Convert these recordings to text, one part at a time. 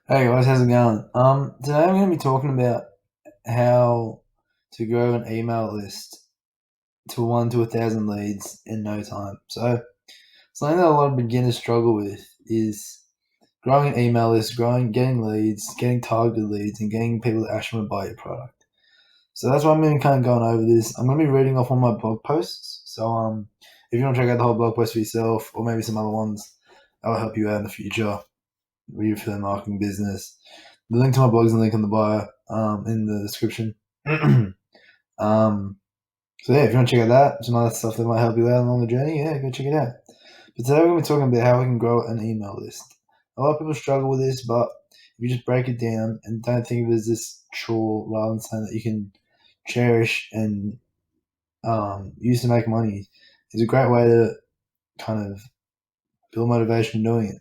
Hey guys, how's it going? Today I'm going to be talking about how to grow an email list to 1 to 1,000 leads in no time. So something that a lot of beginners struggle with is growing an email list, getting leads, getting targeted leads, and getting people to actually want to buy your product. So that's why I'm going to be kind of going over this. I'm going to be reading off one of my blog posts. So if you want to check out the whole blog post for yourself, or maybe some other ones that will help you out in the future with your affiliate marketing business. The link to my blog is in the link in the bio, in the description. um, so yeah, if you want to check out that, some other stuff that might help you out along the journey, yeah, go check it out. But today we're going to be talking about how we can grow an email list. A lot of people struggle with this, but if you just break it down and don't think of it as this chore rather than something that you can cherish and use to make money, is a great way to kind of build motivation doing it.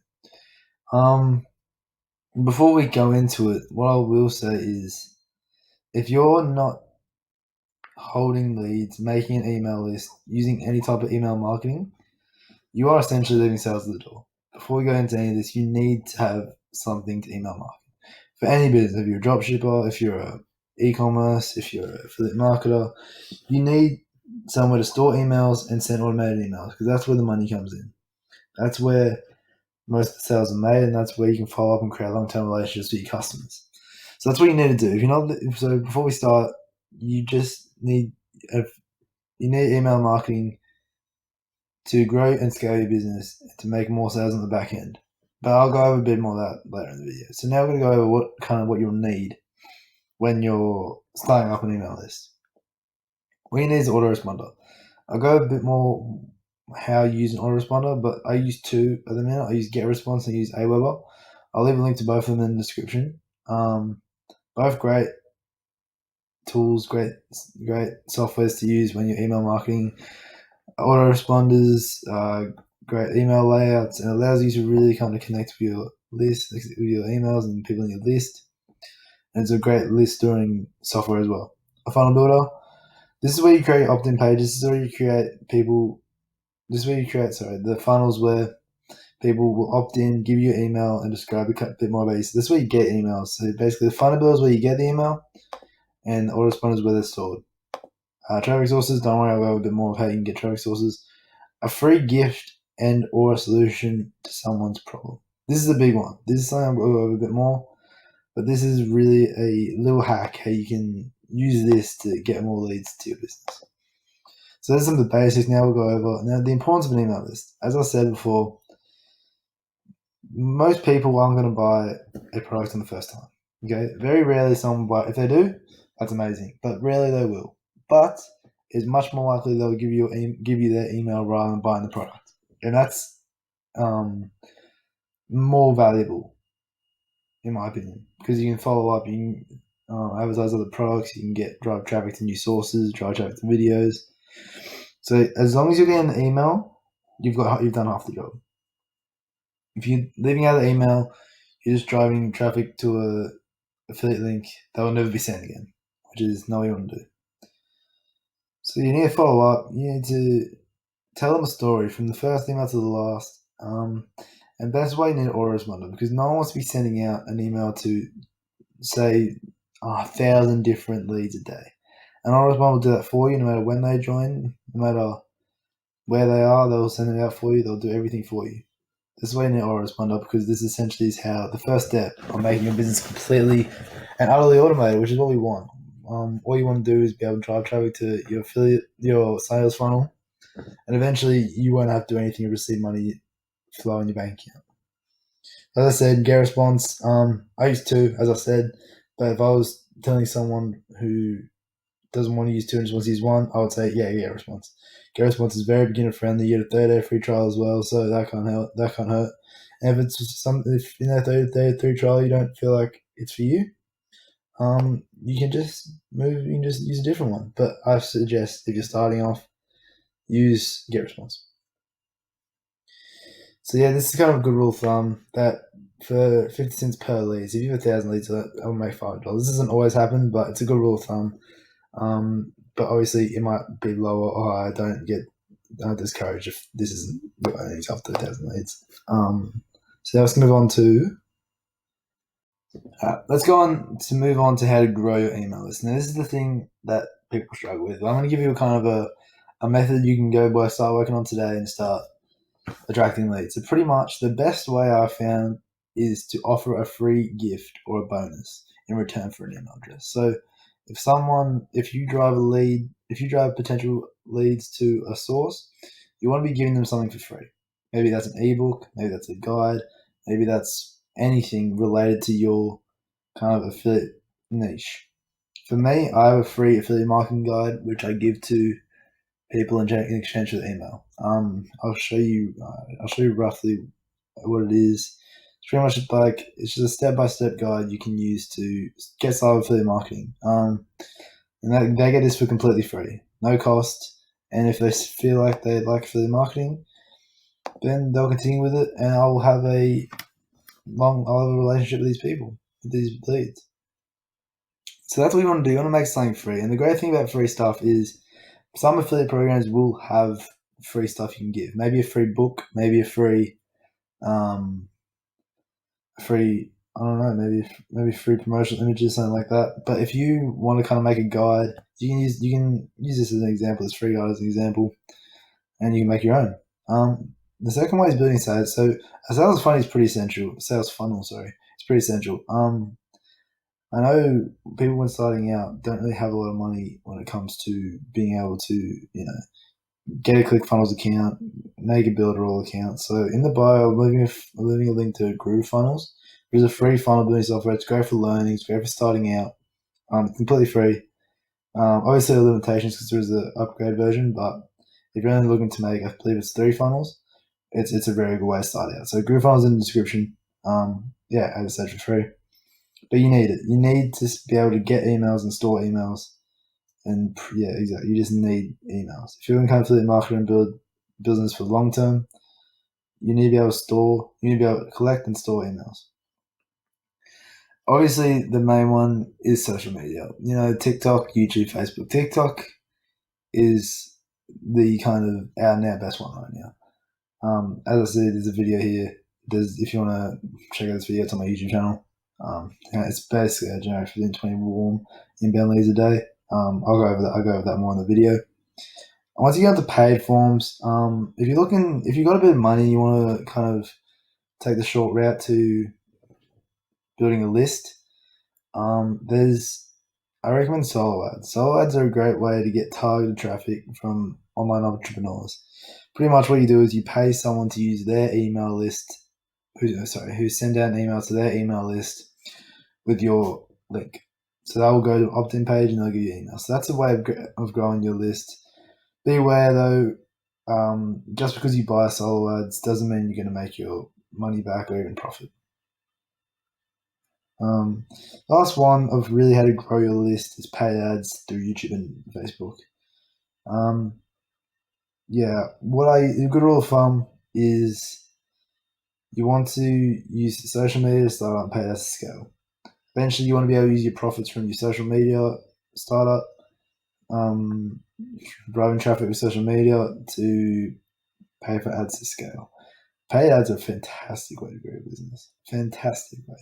Before we go into it, what I will say is if you're not holding leads, making an email list, using any type of email marketing, you are essentially leaving sales at the door. Before we go into any of this, you need to have something to email market. For any business, if you're a dropshipper, if you're a e-commerce, if you're an affiliate marketer, you need somewhere to store emails and send automated emails because that's where the money comes in. That's where most of the sales are made, and that's where you can follow up and create long-term relationships with your customers. So that's what you need to do. If you're not, so before we start, you just need you need email marketing to grow and scale your business and to make more sales on the back end. But I'll go over a bit more of that later in the video. So now we're going to go over what you'll need when you're starting up an email list. What you need is Autoresponder. I'll go a bit more how you use an autoresponder, but I use two at the minute. I use GetResponse and I use Aweber. I'll leave a link to both of them in the description. Both great tools, great softwares to use when you're email marketing. Autoresponders, great email layouts, and it allows you to really kind of connect with your list, with your emails and people in your list. And it's a great list storing software as well. A funnel builder. This is where you create opt-in pages. This is where you create people. This is where you create the funnels where people will opt in, give you your email, and describe a bit more about you. So this is where you get emails. So basically, the funnel builder is where you get the email, and autoresponder is where they're stored. Traffic sources, don't worry, I'll go a bit more of how you can get traffic sources. A free gift and or a solution to someone's problem. This is a big one. This is something I'll go over a bit more, but this is really a little hack how you can use this to get more leads to your business. So there's some of the basics now we'll go over. Now, the importance of an email list. As I said before, most people aren't going to buy a product on the first time. Okay, very rarely someone will buy. If they do, that's amazing, but rarely they will. But it's much more likely they'll give you their email rather than buying the product, and that's more valuable in my opinion because you can follow up, you can advertise other products, you can drive traffic to new sources, drive traffic to videos. So as long as you're getting an email, you've done half the job. If you're leaving out the email, you're just driving traffic to a affiliate link that will never be sent again, which is not what you want to do. So you need to follow up. You need to tell them a story from the first email to the last. And that's why you need an autoresponder because no one wants to be sending out an email to, say, 1,000 different leads a day. An autoresponder will do that for you no matter when they join, no matter where they are, they'll send it out for you. They'll do everything for you. This is why you need Autoresponder because this essentially is how the first step of making your business completely and utterly automated, which is what we want. All you want to do is be able to drive traffic to your affiliate, your sales funnel, and eventually you won't have to do anything to receive money flow in your bank account. As I said, get response. I use two, as I said, but if I was telling someone who doesn't want to use two and just wants to use one, I would say, yeah, get response. Get response is very beginner friendly. You get a 30-day free trial as well, so that can't help. That can't hurt. And if in that 30-day free trial you don't feel like it's for you, you can just move. You can just use a different one. But I suggest if you're starting off, use get response. So yeah, this is kind of a good rule of thumb that for 50 cents per lead, so if you have 1,000 leads, I'll make $5. This doesn't always happen, but it's a good rule of thumb. But obviously it might be lower or higher. Don't get discouraged if this isn't your earnings after 1,000 leads. So now let's move on to Let's go on to move on to how to grow your email list. Now, this is the thing that people struggle with. I'm going to give you a kind of a method you can go start working on today and start attracting leads. So pretty much the best way I found is to offer a free gift or a bonus in return for an email address. So if you drive potential leads to a source, you want to be giving them something for free. Maybe that's an ebook, maybe that's a guide, maybe that's anything related to your kind of affiliate niche. For me, I have a free affiliate marketing guide which I give to people in exchange for the email. I'll show you. I'll show you roughly what it is. It's pretty much like it's just a step-by-step guide you can use to get started with affiliate marketing. And they get this for completely free, no cost. And if they feel like they like affiliate marketing, then they'll continue with it, and I'll have a relationship with these people, with these leads. So that's what you want to do. You want to make something free. And the great thing about free stuff is some affiliate programs will have free stuff you can give. Maybe a free book, maybe a free I don't know, maybe free promotional images, something like that. But if you want to kind of make a guide, you can use this as an example, this free guide as an example, and you can make your own. The second way is building sales. So a sales funnel is pretty essential. Sales funnel, sorry, it's pretty essential. I know people when starting out don't really have a lot of money when it comes to being able to, get a ClickFunnels account, make a Builderall account. So in the bio, I'm leaving a link to GrooveFunnels. There's a free funnel building software. It's great for learning. It's great for starting out. It's completely free. Obviously, there are limitations because there is an upgrade version, but if you're only looking to make, I believe it's 3 funnels, it's a very good way to start out. So GrooveFunnels in the description. As I said, for free. But you need it. You need to be able to get emails and store emails. And yeah, exactly. You just need emails. If you're going to come affiliate marketing and build business for long term, you need to be able to collect and store emails. Obviously, the main one is social media. TikTok, YouTube, Facebook. TikTok is the kind of our now best one right now. As I said, there's a video here. If you want to check out this video, it's on my YouTube channel. It's basically a generate within 20 warm inbound leads a day. I'll go over that more in the video. And once you get to paid forms, if you've got a bit of money, you want to kind of take the short route to building a list. I recommend solo ads. Solo ads are a great way to get targeted traffic from online entrepreneurs. Pretty much what you do is you pay someone to use their email list, who send out an email to their email list with your link. So they will go to an opt-in page and they'll give you email. So that's a way of growing your list. Be aware though, just because you buy solo ads doesn't mean you're going to make your money back or even profit. Last one of really how to grow your list is paid ads through YouTube and Facebook. A good rule of thumb is you want to use social media to start up paid ads to scale. Eventually, you want to be able to use your profits from your social media startup, driving traffic with social media to pay for ads to scale. Paid ads are a fantastic way to grow your business. Fantastic way.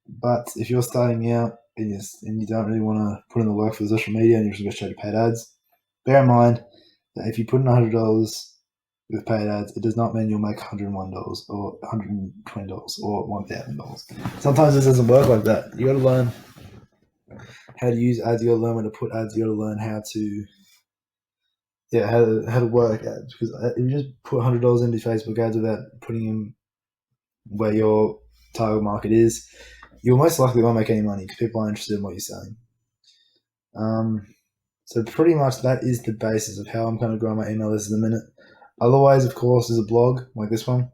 But if you're starting out and you don't really want to put in the work for the social media and you're just going to go straight to paid ads, bear in mind that if you put in $100 with paid ads, it does not mean you'll make $101 or $120 or $1,000. Sometimes it doesn't work like that. You got to learn how to use ads. You got to learn when to put ads. You got to learn how to work ads. Because if you just put $100 into Facebook ads without putting in where your target market is, you most likely won't make any money because people aren't interested in what you're selling. So pretty much that is the basis of how I'm going to grow my email list in a minute. Otherwise, of course, there's a blog like this one.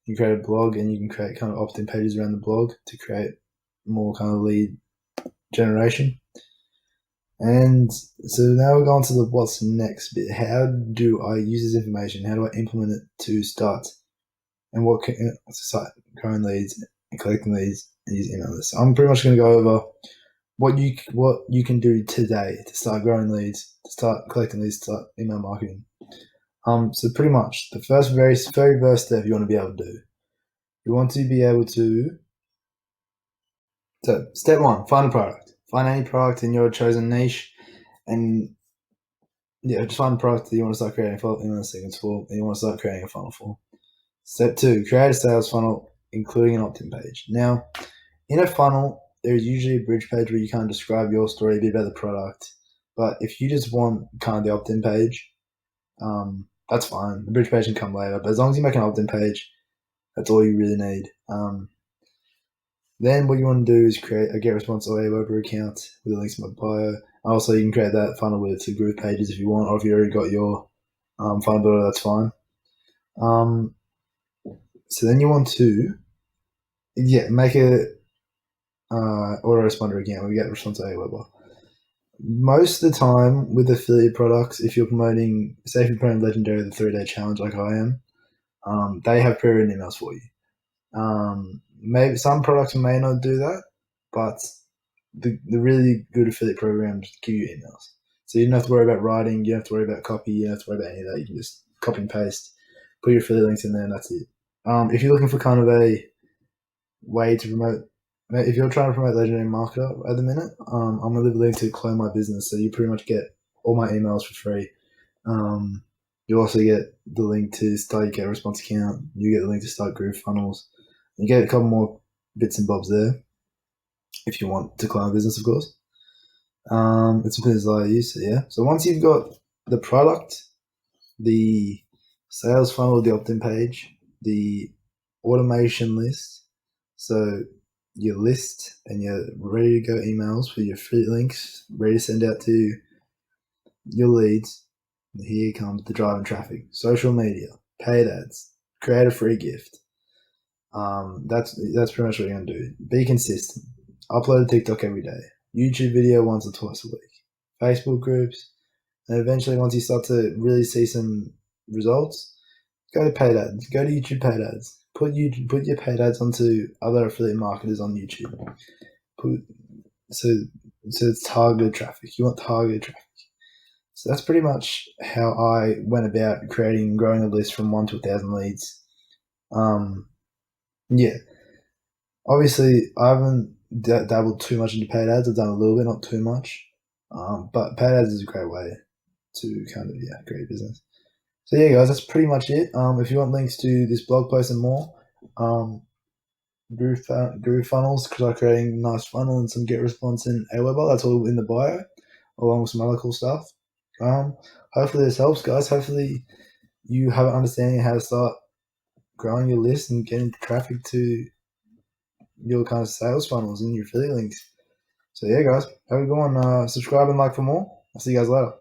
You can create a blog and you can create kind of opt-in pages around the blog to create more kind of lead generation. And so now we're going to the what's next bit. How do I use this information? How do I implement it to start? And start growing leads and collecting leads and using email lists. So I'm pretty much going to go over what you can do today to start growing leads, to start collecting leads, to start email marketing. So pretty much the very first step you want to be able to do. You want to be able to So step one, find a product. Find any product in your chosen niche, and just find a product that you want to start creating a email sequence for, and you want to start creating a funnel for. Step two, create a sales funnel, including an opt-in page. Now, in a funnel, there's usually a bridge page where you kind of describe your story, a bit about the product. But if you just want kind of the opt-in page, that's fine. The bridge page can come later. But as long as you make an opt-in page, that's all you really need. Then what you want to do is create a GetResponse or Aweber account with the links in my bio. Also, you can create that funnel with the group pages if you want, or if you already got your funnel builder, that's fine. So then you want to make a Autoresponder account with GetResponse or Aweber. Most of the time with affiliate products, if you're promoting, say if you're promoting Legendary, the 3-day challenge like I am, they have pre-written emails for you. Maybe some products may not do that, but the really good affiliate programs give you emails. So you don't have to worry about writing, you don't have to worry about copy, you don't have to worry about any of that. You can just copy and paste, put your affiliate links in there, and that's it. If you're looking for kind of a way to promote, if you're trying to promote Legendary Marketer at the minute, I'm going to leave a link to Clone My Business, so you pretty much get all my emails for free. You also get the link to start your GetResponse account. You get the link to start GrooveFunnels. You get a couple more bits and bobs there if you want to clone a business, of course. It's a business I use, so yeah. So once you've got the product, the sales funnel, the opt-in page, the automation list, so your list and your ready to go emails with your free links, ready to send out to your leads. Here comes the driving traffic, social media, paid ads, create a free gift. That's pretty much what you're gonna do. Be consistent. Upload a TikTok every day. YouTube video once or twice a week. Facebook groups, and eventually, once you start to really see some results, go to paid ads. Go to YouTube paid ads. Put your paid ads onto other affiliate marketers on YouTube. So it's targeted traffic. You want targeted traffic. So that's pretty much how I went about creating and growing a list from 1 to 1,000 leads. Yeah. Obviously, I haven't dabbled too much into paid ads. I've done a little bit, not too much. But paid ads is a great way to kind of create a business. So yeah, guys, that's pretty much it. If you want links to this blog post and more, GrooveFunnels, because I'm creating a nice funnel and some GetResponse and Aweber. That's all in the bio, along with some other cool stuff. Hopefully this helps, guys. Hopefully you have an understanding of how to start growing your list and getting traffic to your kind of sales funnels and your affiliate links. So yeah, guys, have a good one. Subscribe and like for more. I'll see you guys later.